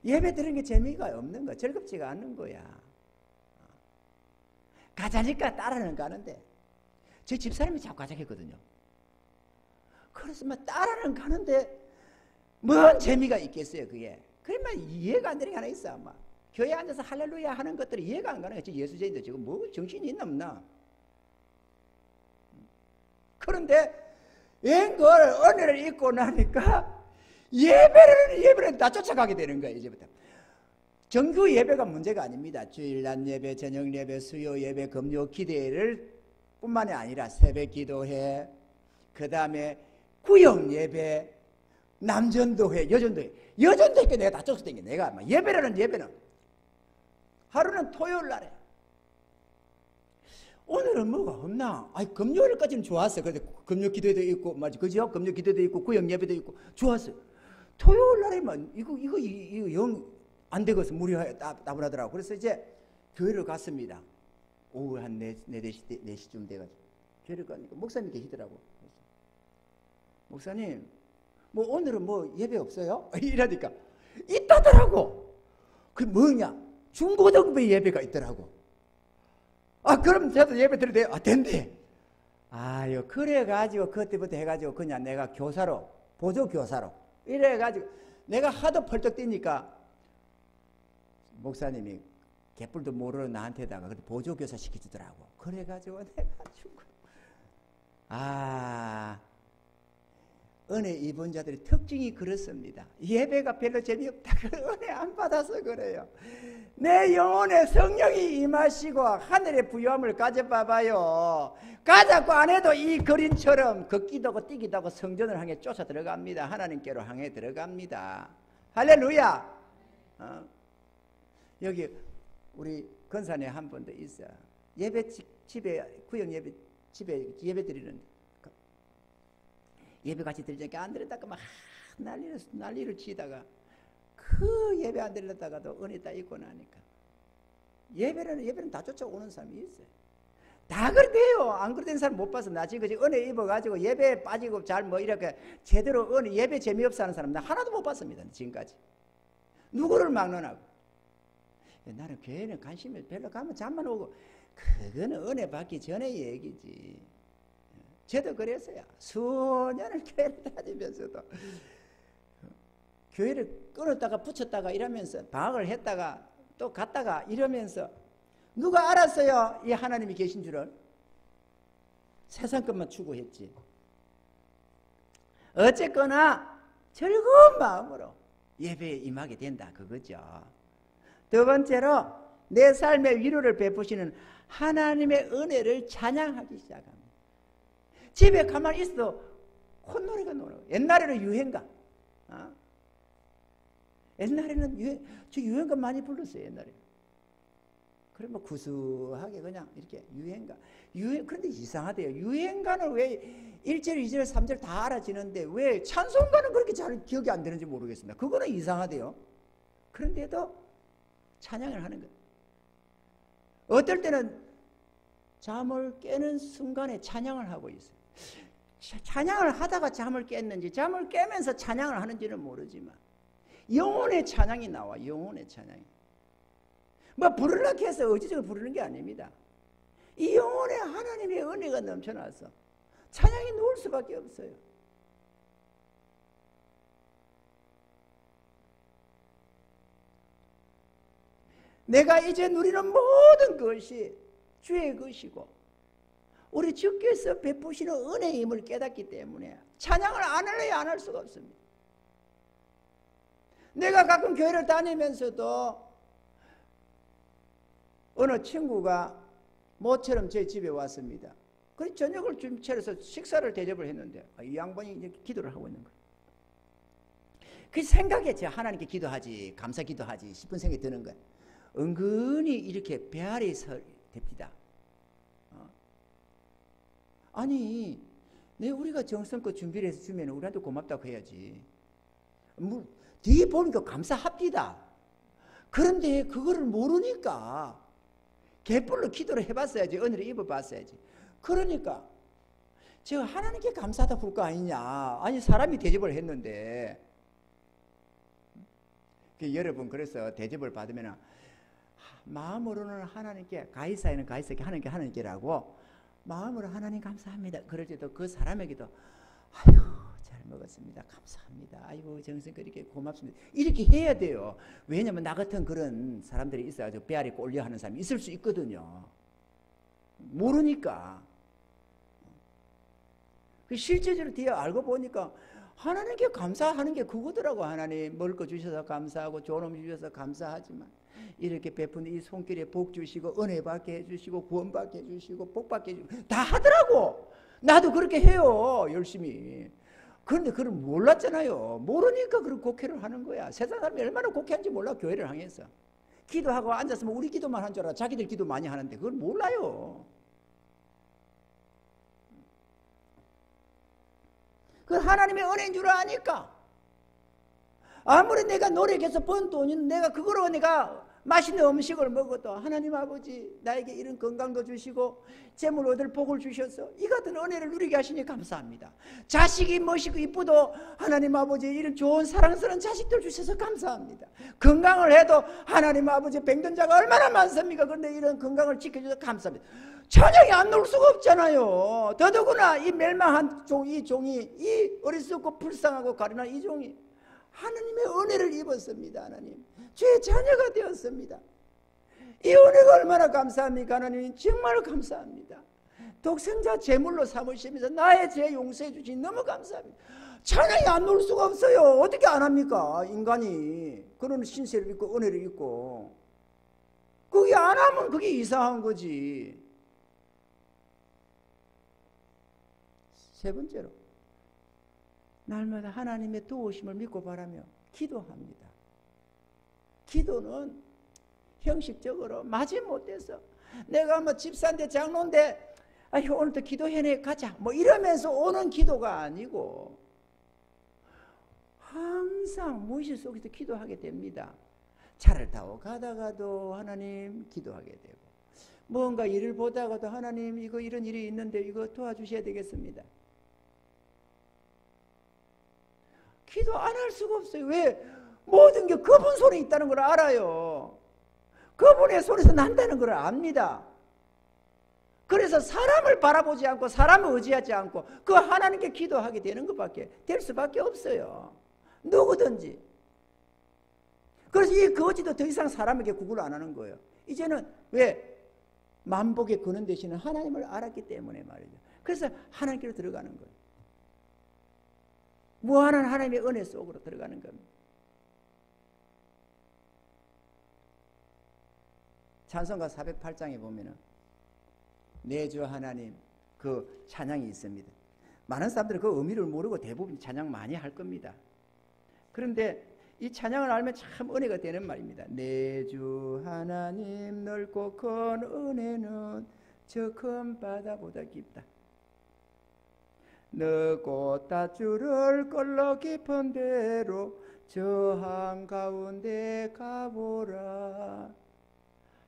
예배 드리는 게 재미가 없는 거야. 즐겁지가 않는 거야. 가자니까 따라는 가는데 제 집사람이 자꾸 가자했거든요. 그래서 막 따라는 가는데 뭔 재미가 있겠어요 그게. 그러면 이해가 안 되는 게 하나 있어. 아마 교회에 앉아서 할렐루야 하는 것들이 이해가 안 가는 거지. 예수제인데 지금 뭐 정신이 있나 없나. 그런데 웬걸 은혜를 입고 나니까 예배를 다 쫓아가게 되는 거예요. 이제부터 정규 예배가 문제가 아닙니다. 주일 낮 예배, 저녁 예배, 수요 예배, 금요 기도회를 뿐만이 아니라 새벽 기도회, 그 다음에 구역 예배, 남전도회, 여전도회 내가 다 쫓아다니게. 내가 막 예배는 하루는 토요일 날에 오늘은 뭐가 없나? 아니 금요일까지는 좋았어요. 그런데 금요 기도회도 있고 맞지 그죠? 금요 기도회도 있고 구역 예배도 있고 좋았어요. 토요일 날에만 이거 영 안 되겠어. 무리하여 따분하더라고. 그래서 이제 교회를 갔습니다. 오후 한 4시쯤 돼가지고 교회를 가니까 목사님 계시더라고. 목사님 뭐 오늘은 뭐 예배 없어요? 이러니까 있다더라고. 그 뭐냐? 중고등부 예배가 있더라고. 아 그럼 저도 예배 드려도 돼요? 아 된대. 아유 그래가지고 그때부터 해가지고 그냥 내가 교사로 보조교사로 이래가지고 내가 하도 펄떡 뛰니까 목사님이 개뿔도 모르는 나한테다가 보조교사 시켜주더라고. 그래가지고 내가 죽고. 은혜 입은 자들의 특징이 그렇습니다. 예배가 별로 재미없다. 은혜 안 받아서 그래요. 내 영혼에 성령이 임하시고 하늘의 부유함을 가져봐봐요. 가자고 안 해도 이 그림처럼 걷기도 하고 뛰기도 하고 성전을 향해 쫓아 들어갑니다. 하나님께로 향해 들어갑니다. 할렐루야. 여기 우리 건산에 한 분도 있어. 예배 집에 구역 예배 집에 예배 드리는데 예배 같이 드리니까 안 드렸다가 막 난리를 치다가 그 예배 안 드렸다가도 은혜 딱 있고 나니까 예배는 다 쫓아오는 사람이 있어요. 다 그렇대요. 안 그렇된 사람 못 봐서 나 지금 은혜 입어가지고 예배에 빠지고 잘 뭐 이렇게 제대로 은혜 예배 재미없어 하는 사람 나 하나도 못 봤습니다. 지금까지. 누구를 막론하고. 나는 교회는 관심이 별로 가면 잠만 오고 그거는 은혜 받기 전의 얘기지. 저도 그랬어요. 수년을 교회를 다니면서도 교회를 끊었다가 붙였다가 이러면서 방학을 했다가 또 갔다가 이러면서 누가 알았어요? 이 하나님이 계신 줄을. 세상 것만 추구했지. 어쨌거나 즐거운 마음으로 예배에 임하게 된다 그거죠. 두 번째로 내 삶의 위로를 베푸시는 하나님의 은혜를 찬양하기 시작합니다. 집에 가만히 있어도 콧노래가 나오고. 옛날에는 유행가. 옛날에는 유행가 많이 불렀어요. 옛날에. 그러면 구수하게 그냥 이렇게 유행가. 그런데 이상하대요. 유행가는 왜 1절, 2절, 3절 다 알아지는데 왜 찬송가는 그렇게 잘 기억이 안 되는지 모르겠습니다. 그거는 이상하대요. 그런데도 찬양을 하는 거예요. 어떨 때는 잠을 깨는 순간에 찬양을 하고 있어요. 찬양을 하다가 잠을 깼는지 잠을 깨면서 찬양을 하는지는 모르지만 영혼의 찬양이 나와. 영혼의 찬양이. 뭐 부르려고 해서 의지적으로 부르는 게 아닙니다. 이 영혼에 하나님의 은혜가 넘쳐나서 찬양이 놓을 수밖에 없어요. 내가 이제 누리는 모든 것이 주의 것이고 우리 주께서 베푸시는 은혜임을 깨닫기 때문에 찬양을 안 할래야 안 할 수가 없습니다. 내가 가끔 교회를 다니면서도 어느 친구가 모처럼 제 집에 왔습니다. 그래서 저녁을 좀 차려서 식사를 대접을 했는데 이 양반이 이제 기도를 하고 있는 거예요. 그 생각에 제가 하나님께 기도하지 감사 기도하지 싶은 생각이 드는 거예요. 은근히 이렇게 배알이 됩니다. 아니, 우리가 정성껏 준비를 해서 주면 우리한테 고맙다고 해야지. 뭐, 뒤에 보니까 감사합디다. 그런데 그거를 모르니까 개뿔로 기도를 해봤어야지. 은혜를 입어봤어야지. 그러니까 제가 하나님께 감사하다 볼 거 아니냐. 아니 사람이 대접을 했는데 여러분 그래서 대접을 받으면 마음으로는 하나님께, 가이사에는 가이사께, 하나님께 하나님께라고 마음으로 하나님 감사합니다. 그럴 때도 그 사람에게도 아유 잘 먹었습니다. 감사합니다. 아이고 정성껏 이렇게 고맙습니다. 이렇게 해야 돼요. 왜냐면 나 같은 그런 사람들이 있어가지고 배아리 꼴려 하는 사람이 있을 수 있거든요. 모르니까. 실제적으로 뒤에 알고 보니까 하나님께 감사하는 게 그거더라고. 하나님 먹을 거 주셔서 감사하고 좋은 음식 주셔서 감사하지만 이렇게 베푼 이 손길에 복 주시고 은혜 받게 해주시고 구원 받게 해주시고 복 받게 해주시고 다 하더라고. 나도 그렇게 해요. 열심히. 그런데 그걸 몰랐잖아요. 모르니까 그런 곡해를 하는 거야. 세상 사람이 얼마나 곡해한지 몰라. 교회를 향해서 기도하고 앉았으면 우리 기도만 한 줄 알아. 자기들 기도 많이 하는데 그걸 몰라요. 그 하나님의 은혜인 줄 아니까. 아무리 내가 노력해서 번 돈은 내가 그거로 내가 맛있는 음식을 먹어도 하나님 아버지 나에게 이런 건강도 주시고 재물 얻을 복을 주셔서 이 같은 은혜를 누리게 하시니 감사합니다. 자식이 멋있고 이쁘도 하나님 아버지 이런 좋은 사랑스러운 자식들 주셔서 감사합니다. 건강을 해도 하나님 아버지 병든자가 얼마나 많습니까? 그런데 이런 건강을 지켜주셔서 감사합니다. 찬양이 안 나올 수가 없잖아요. 더더구나 이 멸망한 이 종이 이 어리석고 불쌍하고 가련한 이 종이 하나님의 은혜를 입었습니다. 하나님 주의 자녀가 되었습니다. 이 은혜가 얼마나 감사합니까? 하나님 정말 감사합니다. 독생자 제물로 삼으시면서 나의 죄 용서해 주시니 너무 감사합니다. 찬양이 안 나올 수가 없어요. 어떻게 안 합니까? 인간이 그런 신세를 입고 은혜를 입고 그게 안 하면 그게 이상한 거지. 세 번째로 날마다 하나님의 도우심을 믿고 바라며 기도합니다. 기도는 형식적으로 마지못해서 내가 뭐 집사인데 장로인데 아유 오늘도 기도회에 가자 뭐 이러면서 오는 기도가 아니고 항상 무의식 속에서 기도하게 됩니다. 차를 타고 가다가도 하나님 기도하게 되고 뭔가 일을 보다가도 하나님 이거 이런 일이 있는데 이거 도와주셔야 되겠습니다. 기도 안 할 수가 없어요. 왜? 모든 게 그분 손에 있다는 걸 알아요. 그분의 손에서 난다는 걸 압니다. 그래서 사람을 바라보지 않고 사람을 의지하지 않고 그 하나님께 기도하게 되는 것밖에 될 수밖에 없어요. 누구든지. 그래서 이 거지도 더 이상 사람에게 구걸 안 하는 거예요. 이제는 왜? 만복의 근원 되시는 하나님을 알았기 때문에 말이죠. 그래서 하나님께로 들어가는 거예요. 무한한 하나님의 은혜 속으로 들어가는 겁니다. 찬송가 408장에 보면은 내 주 하나님 그 찬양이 있습니다. 많은 사람들은 그 의미를 모르고 대부분 찬양 많이 할 겁니다. 그런데 이 찬양을 알면 참 은혜가 되는 말입니다. 내 주 하나님 넓고 큰 은혜는 저 큰 바다보다 깊다. 너 곧 닷줄을 끌러 깊은 데로 저 한가운데 가보라.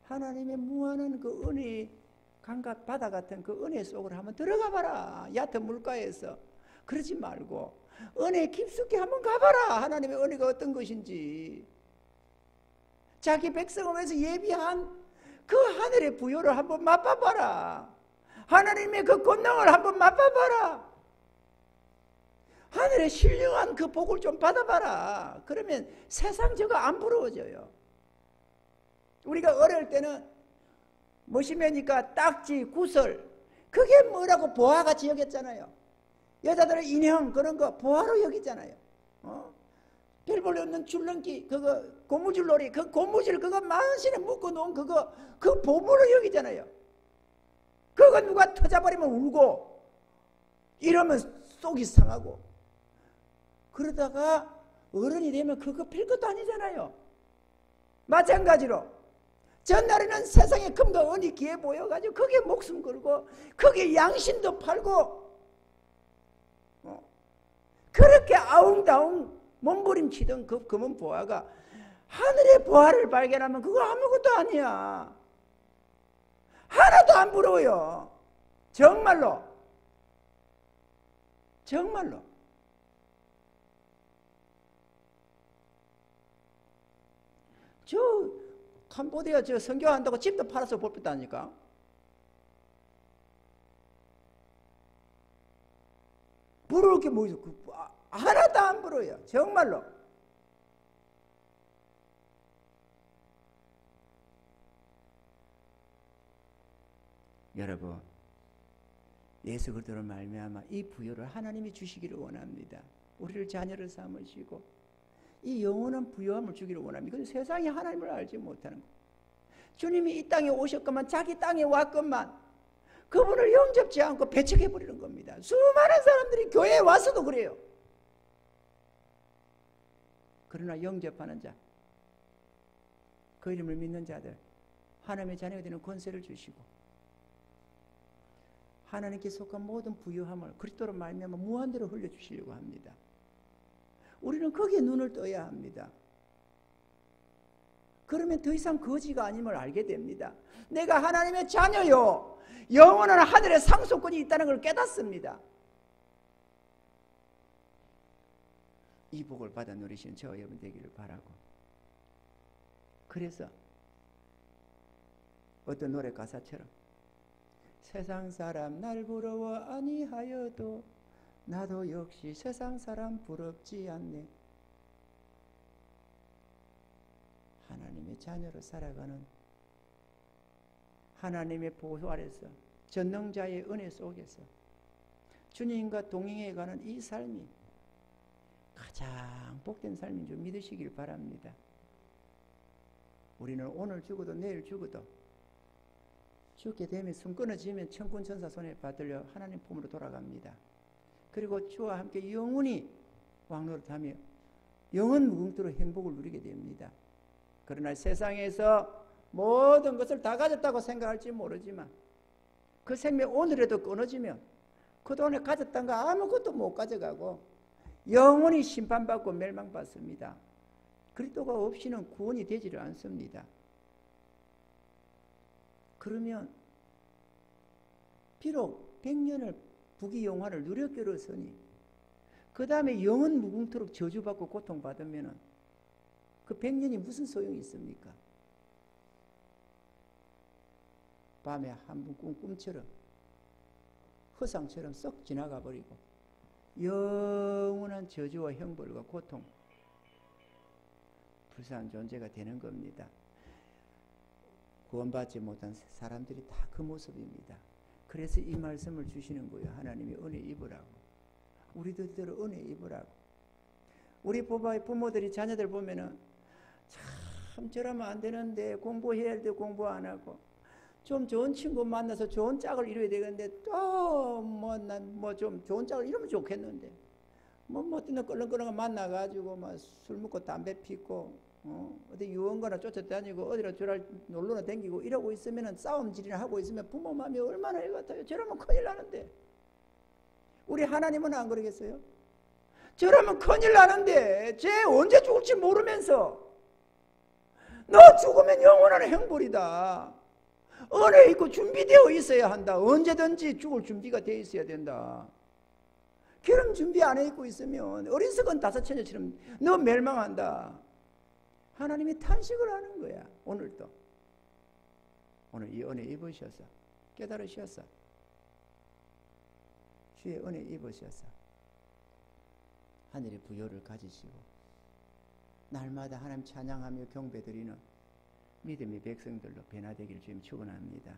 하나님의 무한한 그 은혜 강가 바다 같은 그 은혜 속으로 한번 들어가 봐라. 얕은 물가에서. 그러지 말고 은혜 깊숙이 한번 가봐라. 하나님의 은혜가 어떤 것인지. 자기 백성을 위해서 예비한 그 하늘의 부요를 한번 맛봐봐라. 하나님의 그 권능을 한번 맛봐봐라. 하늘의 신령한 그 복을 좀 받아봐라. 그러면 세상 저거 안 부러워져요. 우리가 어릴 때는 무심하니까 딱지, 구슬 그게 뭐라고 보화같이 여겼잖아요. 여자들은 인형 그런 거 보화로 여기잖아요. 별볼이 없는 줄넘기 그거 고무줄놀이 그 고무줄 그거 만신에 묶어 놓은 그거 그 보물로 여기잖아요. 그거 누가 터져버리면 울고 이러면 속이 상하고 그러다가 어른이 되면 그거 별것도 아니잖아요. 마찬가지로 전날에는 세상에 금과 은이 귀해 보여가지고 거기에 목숨 걸고 거기에 양심도 팔고 그렇게 아웅다웅 몸부림치던 그 검은 보화가 하늘의 보화를 발견하면 그거 아무것도 아니야. 하나도 안 부러워요. 정말로. 정말로. 저 캄보디아 저 선교한다고 집도 팔아서 볼뺐다니까. 부러울 게 뭐 있어? 하나도 안 부러워요. 정말로. 여러분, 예수 그리스도로 말미암아 이 부요를 하나님이 주시기를 원합니다. 우리를 자녀를 삼으시고 이 영원한 부요함을 주기를 원합니다. 근데 세상이 하나님을 알지 못하는 거예요. 주님이 이 땅에 오셨건만 자기 땅에 왔건만 그분을 영접지 않고 배척해버리는 겁니다. 수많은 사람들이 교회에 와서도 그래요. 그러나 영접하는 자, 그 이름을 믿는 자들, 하나님의 자녀가 되는 권세를 주시고 하나님께 속한 모든 부유함을 그리스도로 말미암아 무한대로 흘려주시려고 합니다. 우리는 거기에 눈을 떠야 합니다. 그러면 더 이상 거지가 아님을 알게 됩니다. 내가 하나님의 자녀요, 영원한 하늘의 상속권이 있다는 걸 깨닫습니다. 이 복을 받아 누리시는 저와 여러분 되기를 바라고, 그래서 어떤 노래 가사처럼 세상 사람 날 부러워 아니하여도 나도 역시 세상 사람 부럽지 않네. 하나님의 자녀로 살아가는 하나님의 보호 아래서 전능자의 은혜 속에서 주님과 동행해가는 이 삶이 가장 복된 삶인 줄 믿으시길 바랍니다. 우리는 오늘 죽어도 내일 죽어도 죽게 되면 숨 끊어지면 천군 천사 손에 받들려 하나님 품으로 돌아갑니다. 그리고 주와 함께 영원히 왕노릇하며 영원 무궁토록 행복을 누리게 됩니다. 그러나 세상에서 모든 것을 다 가졌다고 생각할지 모르지만 그 생명 오늘에도 끊어지면 그동안에 가졌던 거 아무것도 못 가져가고 영원히 심판받고 멸망받습니다. 그리스도가 없이는 구원이 되지를 않습니다. 그러면 비록 100년을 부귀영화를 누렸기로서니 그 다음에 영원 무궁토록 저주받고 고통받으면 그 100년이 무슨 소용이 있습니까? 밤에 한 번 꾼 꿈처럼 허상처럼 썩 지나가 버리고 영원한 저주와 형벌과 고통, 불쌍한 존재가 되는 겁니다. 구원받지 못한 사람들이 다 그 모습입니다. 그래서 이 말씀을 주시는 거예요. 하나님이 은혜 입으라고. 우리들대로 은혜 입으라고. 우리 부모들이 자녀들 보면은 참 저러면 안 되는데 공부해야 할 때 공부 안 하고 좀 좋은 친구 만나서 좋은 짝을 이뤄야 되는데 또 난 좀 좋은 짝을 이루면 좋겠는데 어떤 껄렁껄렁 만나가지고 막 술 먹고 담배 피고 어디 유언가나 쫓아다니고 어디나 저라 놀러나 다니고 이러고 있으면 싸움질이나 하고 있으면 부모 마음이 얼마나 애 같아요. 저러면 큰일 나는데 우리 하나님은 안 그러겠어요? 저러면 큰일 나는데 쟤 언제 죽을지 모르면서 너 죽으면 영원한 행벌이다. 은혜 있고 준비되어 있어야 한다. 언제든지 죽을 준비가 되어 있어야 된다. 결혼 준비 안 해 있고 있으면 어리석은 다섯 처녀처럼 너 멸망한다. 하나님이 탄식을 하는 거야. 오늘도. 오늘 이 은혜 입으셔서 깨달으셔서 주의 은혜 입으셔서 하늘의 부요를 가지시고 날마다 하나님 찬양하며 경배드리는 믿음의 백성들로 변화되기를 주님 축원합니다.